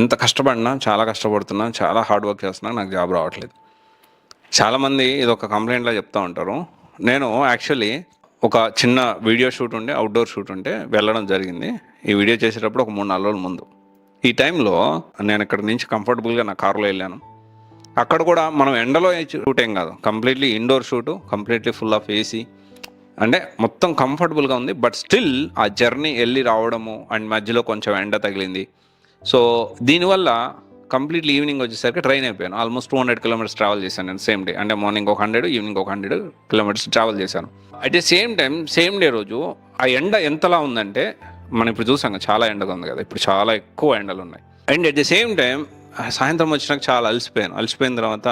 ఎంత కష్టపడినా, చాలా కష్టపడుతున్నా, చాలా హార్డ్ వర్క్ చేస్తున్నా, నాకు జాబ్ రావట్లేదు. చాలామంది ఇదొక కంప్లైంట్‌లా చెప్తా ఉంటారు. నేను యాక్చువల్లీ ఒక చిన్న వీడియో షూట్ ఉండే, అవుట్‌డోర్ షూట్ ఉంటే వెళ్ళడం జరిగింది. ఈ వీడియో చేసేటప్పుడు ఒక 3, 4 రోజుల ముందు. ఈ టైంలో నేను ఇక్కడి నుంచి కంఫర్టబుల్‌గా నా కార్‌లో వెళ్ళాను. అక్కడ కూడా మనం ఎండలో షూట్ ఏం కాదు. Completely indoor shoot, completely full of AC. అంటే మొత్తం కంఫర్టబుల్‌గా ఉంది. బట్ స్టిల్ ఆ జర్నీ ఎళ్లి రావడము అండ్ మధ్యలో కొంచెం ఎండ తగిలింది. సో, దీనివల్ల కంప్లీట్‌లీ ఈవినింగ్ వచ్చేసరికి ట్రైన్ అయిపోయాను. ఆల్మోస్ట్ 200 కిలోమీటర్స్ ట్రావెల్ చేశాను నేను సేమ్ డే. అంటే మార్నింగ్ ఒక 100, ఈవినింగ్ ఒక 100 కిలోమీటర్స్ ట్రావెల్ చేశాను. At the same time, same day రోజు ఆ ఎండ ఎంతలా ఉందంటే, మనం ఇప్పుడు చూసాం కదా, చాలా ఎండగా ఉంది కదా! ఇప్పుడు చాలా ఎక్కువ ఎండలున్నాయి. And at the same time సాయంత్రం వచ్చినాక చాలా అలసిపోయాను. అలసిపోయిన తర్వాత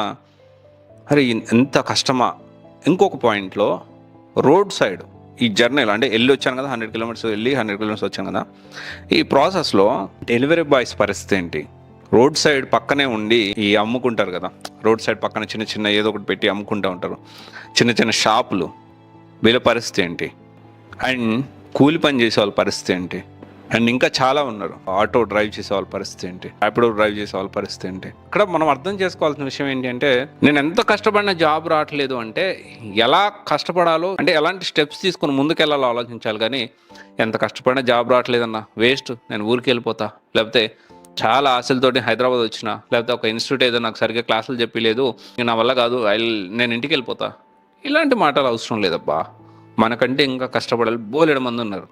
అరే! ఎంత కష్టమా? ఇంకొక పాయింట్‌లో రోడ్ సైడ్ ఈ జర్నీలో అంటే ఎళ్ళొచ్చాను కదా! 100 కిలోమీటర్స్ వెళ్ళి 100 కిలోమీటర్స్ వచ్చాను కదా! ఈ ప్రాసెస్‌లో డెలివరీ బాయ్స్ పరిస్థితి ఏంటి? రోడ్ సైడ్ పక్కనే ఉండి ఈ అమ్ముకుంటారు కదా! రోడ్ సైడ్ పక్కన చిన్న చిన్న ఏదో ఒకటి పెట్టి అమ్ముకుంటా ఉంటారు. చిన్న చిన్న షాపులు, వీళ్ళ పరిస్థితి ఏంటి? అండ్ కూలి పని చేసే వాళ్ళ పరిస్థితి ఏంటి? అండ్ ఇంకా చాలా ఉన్నారు. ఆటో డ్రైవ్ చేసే వాళ్ళ పరిస్థితి ఏంటి? ర్యాపిడో డ్రైవ్ చేసే వాళ్ళ పరిస్థితి ఏంటి? ఇక్కడ మనం అర్థం చేసుకోవాల్సిన విషయం ఏంటి అంటే, నేను ఎంత కష్టపడినా జాబ్ రావట్లేదు అంటే, ఎలా కష్టపడాలో అంటే ఎలాంటి స్టెప్స్ తీసుకొని ముందుకెళ్ళాలో ఆలోచించాలి కానీ, ఎంత కష్టపడినా జాబ్ రావట్లేదన్నా వేస్ట్, నేను ఊరికి వెళ్ళిపోతా, లేకపోతే చాలా ఆశలతోటి హైదరాబాద్ వచ్చిన, లేకపోతే ఒక ఇన్స్టిట్యూట్ ఏదో నాకు సరిగ్గా క్లాసులు చెప్పలేదు, నా వల్ల కాదు, నేను ఇంటికి వెళ్ళిపోతా, ఇలాంటి మాటలు అవసరం లేదబ్బా. మనకంటే ఇంకా కష్టపడాలి బోలెడు మంది ఉన్నారు.